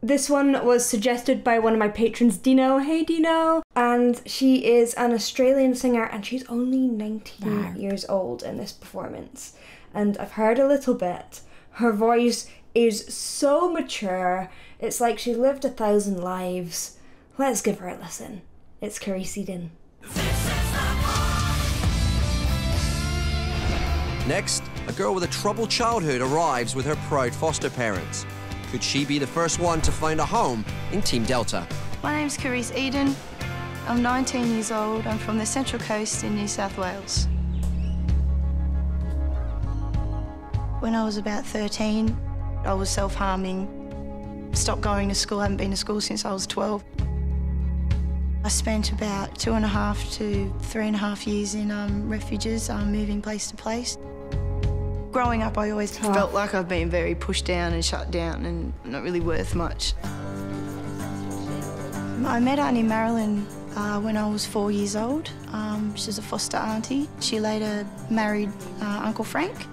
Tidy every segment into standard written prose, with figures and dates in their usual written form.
This one was suggested by one of my patrons, Dino. Hey, Dino. And she is an Australian singer, and she's only 19 years old in this performance. And I've heard a little bit. Her voice is so mature. It's like she's lived 1,000 lives. Let's give her a listen. It's Karise Eden. Next, a girl with a troubled childhood arrives with her proud foster parents. Could she be the first one to find a home in Team Delta? My name's Karise Eden. I'm 19 years old. I'm from the Central Coast in New South Wales. When I was about 13, I was self-harming. Stopped going to school. I haven't been to school since I was 12. I spent about 2.5 to 3.5 years in refuges, moving place to place. Growing up, I always felt like I've been very pushed down and shut down and not really worth much. I met Auntie Marilyn when I was 4 years old. She's a foster auntie. She later married Uncle Frank.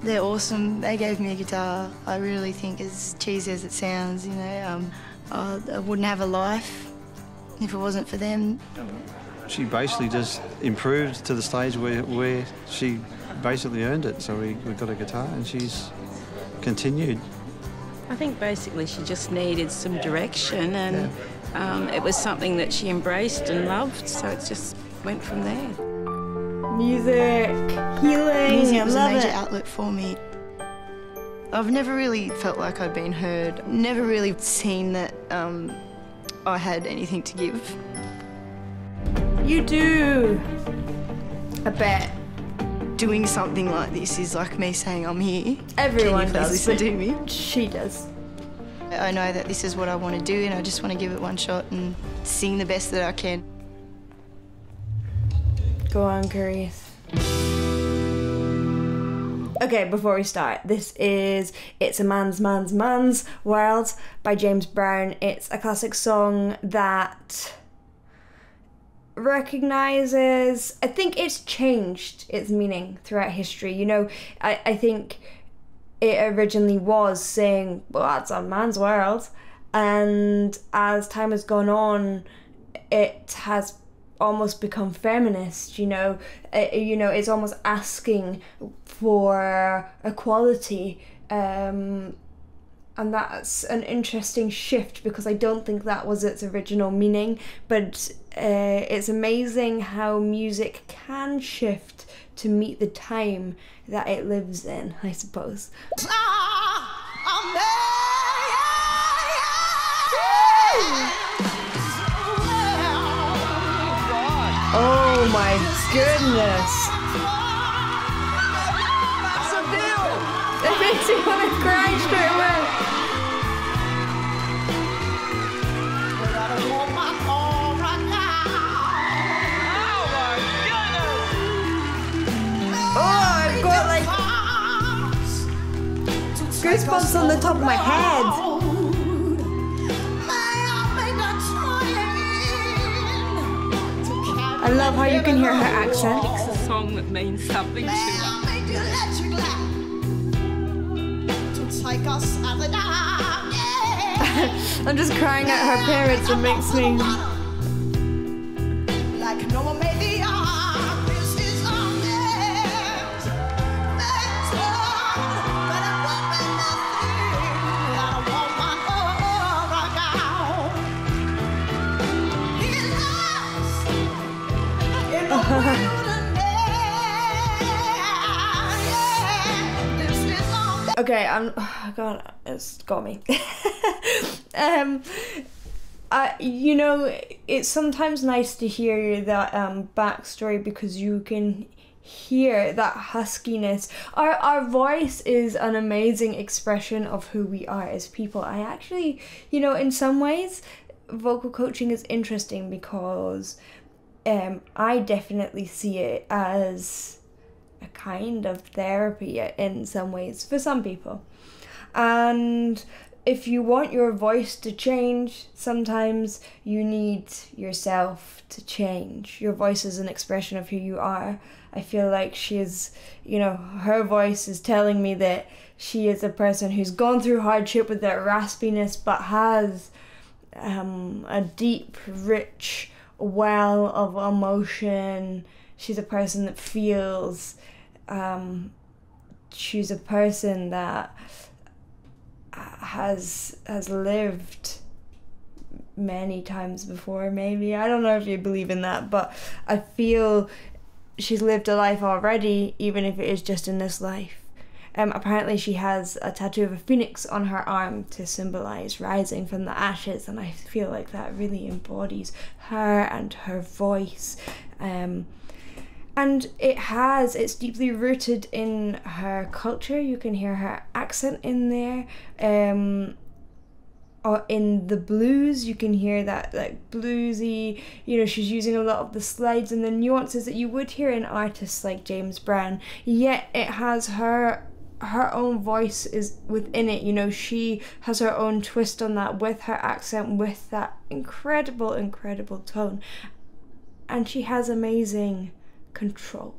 They're awesome. They gave me a guitar. I really think, as cheesy as it sounds, you know, I wouldn't have a life if it wasn't for them. She basically just improved to the stage where she basically earned it. So we got a guitar and she's continued. I think basically she just needed some direction, and it was something that she embraced and loved, so it just went from there. Music, healing, Music was a major it. outlet for me. I've never really felt like I'd been heard, never really seen that I had anything to give. You do. I bet. Doing something like this is like me saying I'm here. Everyone Can you please does. listen to me? She does. I know that this is what I want to do, and I just want to give it one shot and sing the best that I can. Go on, Karise. Okay, before we start, this is It's a Man's World by James Brown. It's a classic song that recognises, I think it's changed its meaning throughout history. You know, I think it originally was saying, well, it's a man's world, and as time has gone on, it has almost become feminist. You know, it's almost asking for equality, and that's an interesting shift, because I don't think that was its original meaning, but it's amazing how music can shift to meet the time that it lives in, I suppose. Oh my goodness! That's a deal! It makes me want to cry straight away. Oh, I've got like goosebumps on the top of my head. I love how you can hear her accent. It's a song that means something to her. I'm just crying at her parents. It makes me... Okay, oh God, it's got me. You know, it's sometimes nice to hear that backstory, because you can hear that huskiness. Our voice is an amazing expression of who we are as people. I actually, you know, in some ways, vocal coaching is interesting, because I definitely see it as a kind of therapy in some ways for some people. And if you want your voice to change, sometimes you need yourself to change. Your voice is an expression of who you are, I feel like she is, you know, her voice is telling me that she is a person who's gone through hardship with that raspiness, but has a deep, rich well of emotion. She's a person that feels. She's a person that has lived many times before, maybe. I don't know if you believe in that, but I feel she's lived a life already, even if it is just in this life. Apparently she has a tattoo of a phoenix on her arm to symbolize rising from the ashes, and I feel like that really embodies her and her voice. And it's deeply rooted in her culture. You can hear her accent in there. Or in the blues, you can hear that like bluesy, you know, she's using a lot of the slides and the nuances that you would hear in artists like James Brown, yet it has her own voice is within it. You know, she has her own twist on that with her accent, with that incredible tone, and she has amazing control.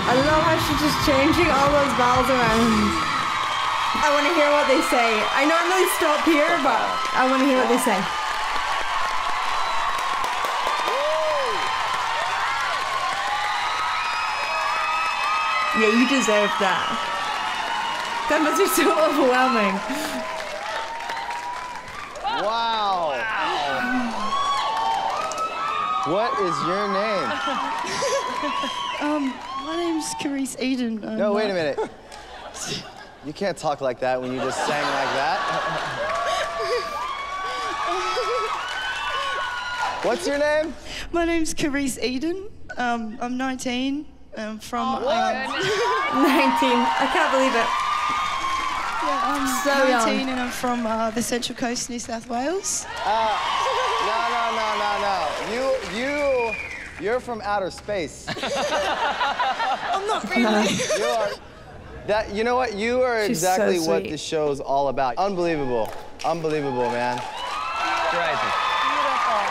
I love how she's just changing all those vowels around. I want to hear what they say. I normally stop here, but I want to hear what they say. Yeah, you deserve that. That must be so overwhelming. Wow. What is your name? My name's Karise Eden. No, wait a minute. You can't talk like that when you just sang like that. What's your name? My name's Karise Eden. I'm 19. I'm from... 19. I can't believe it. Yeah, I'm So 19 young. and I'm from the Central Coast, New South Wales. No. You're from outer space. I'm not really. You are. That. You know what? You are She's exactly so what sweet. this show's all about. Unbelievable. Unbelievable, man. Crazy. Beautiful.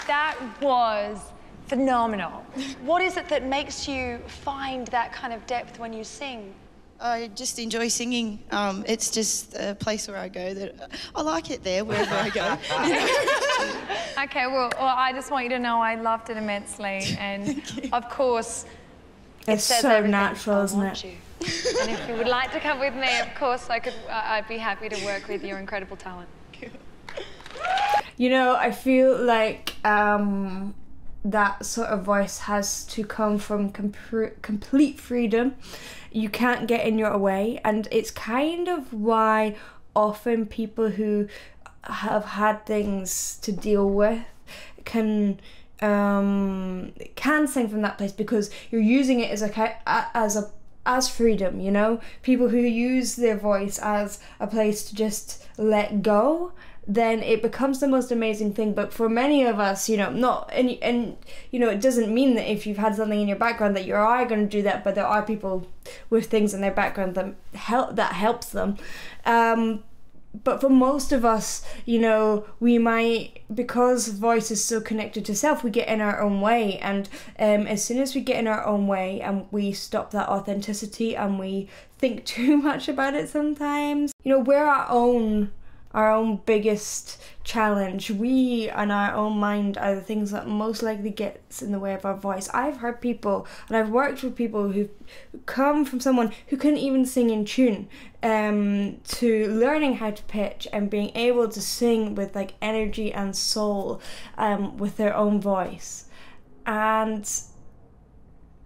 That was phenomenal. What is it that makes you find that kind of depth when you sing? I just enjoy singing. It's just a place where I go that I like it there wherever I go. Okay, well, I just want you to know I loved it immensely, and of course, It's says so everything. natural, I isn't want it? you. And if you would like to come with me, of course, I'd be happy to work with your incredible talent. You know, I feel like that sort of voice has to come from complete freedom. You can't get in your way, and it's kind of why often people who have had things to deal with can sing from that place, because you're using it as freedom. You know, people who use their voice as a place to just let go, then it becomes the most amazing thing. But for many of us, you know, and you know, it doesn't mean that if you've had something in your background that you are going to do that, but there are people with things in their background that helps them. But for most of us, you know, we might, because voice is so connected to self, we get in our own way, and as soon as we get in our own way and we stop that authenticity and we think too much about it sometimes, you know, we're our own biggest challenge. We and our own mind are the things that most likely gets in the way of our voice. I've heard people, and I've worked with people who come from someone who couldn't even sing in tune, to learning how to pitch and being able to sing with like energy and soul, with their own voice. And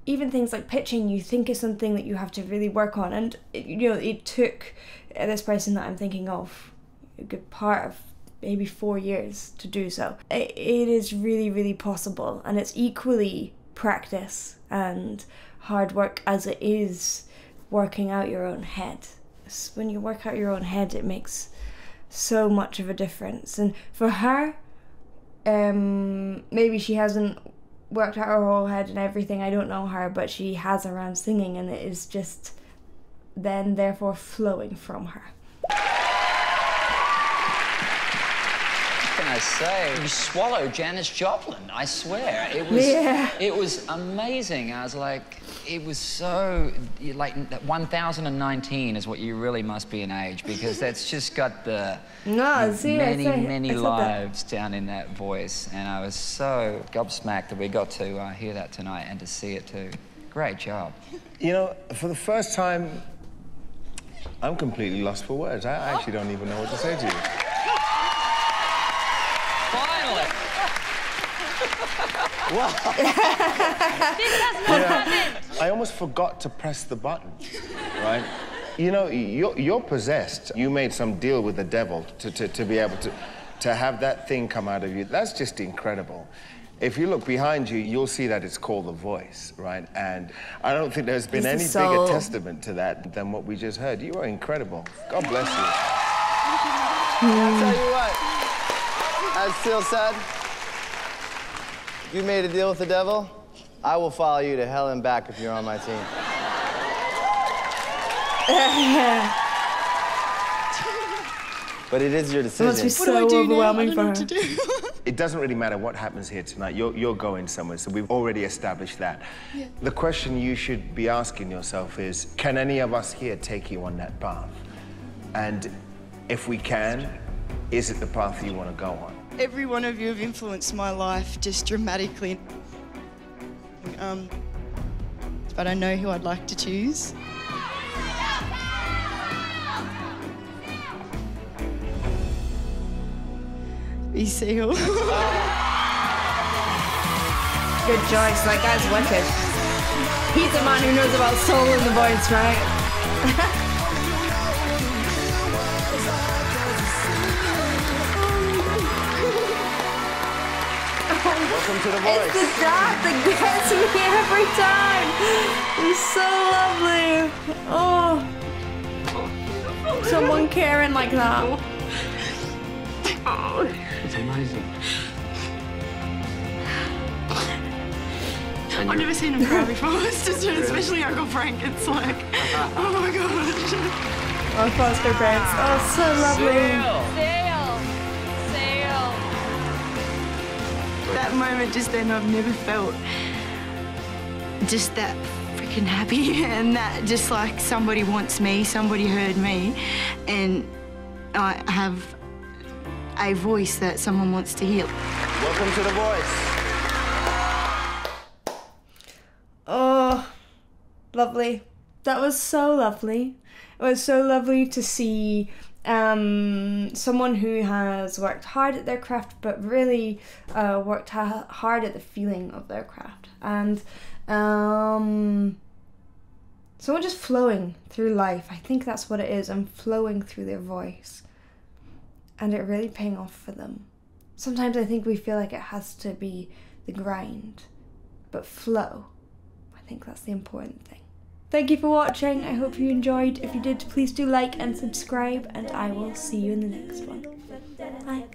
even things like pitching, you think is something that you have to really work on, and you know, it took this person that I'm thinking of a good part of maybe 4 years to do so. It is really, really possible, and it's equally practice and hard work as it is working out your own head. When you work out your own head, it makes so much of a difference. And for her, maybe she hasn't worked out her whole head and everything, I don't know her, but she has around singing, and it is just then therefore flowing from her. What can I say? You swallowed Janis Joplin, I swear. It was amazing. I was like, it was so, like, 1019 is what you really must be in age, because that's just got the many lives down in that voice. And I was so gobsmacked that we got to hear that tonight and to see it too. Great job. You know, for the first time, I'm completely lost for words. I actually don't even know what to say to you. Finally! I almost forgot to press the button, right? You know, you're possessed. You made some deal with the devil to be able to have that thing come out of you. That's just incredible. If you look behind you, you'll see that it's called The Voice, right? And I don't think there's been any bigger testament to that than what we just heard. You are incredible. God bless you. I'll tell you what, as Seal said, you made a deal with the devil, I will follow you to hell and back if you're on my team. But it is your decision. It must be so overwhelming for her. It doesn't really matter what happens here tonight. You're going somewhere, so we've already established that. Yeah. The question you should be asking yourself is, can any of us here take you on that path? And if we can, is it the path you want to go on? Every one of you have influenced my life just dramatically. But I know who I'd like to choose. Be Seal. Good choice, that guy's wicked. He's the man who knows about soul in The Voice, right? Welcome to The Voice. It's the dad that gets me every time. It's so lovely. Oh. Someone caring like that. Oh. It's amazing. I've never seen him cry before, especially Uncle Frank. It's like, oh my gosh. Our foster parents. Oh, so lovely. That moment just then, I've never felt just that freaking happy, and that just like somebody wants me, somebody heard me, and I have a voice that someone wants to hear. Welcome to The Voice. Oh, lovely. That was so lovely. It was so lovely to see someone who has worked hard at their craft, but really worked hard at the feeling of their craft. And someone just flowing through life. I think that's what it is. I'm flowing through their voice. And it really paying off for them. Sometimes I think we feel like it has to be the grind, but flow. I think that's the important thing. Thank you for watching. I hope you enjoyed. If you did, please do like and subscribe, and I will see you in the next one. Bye.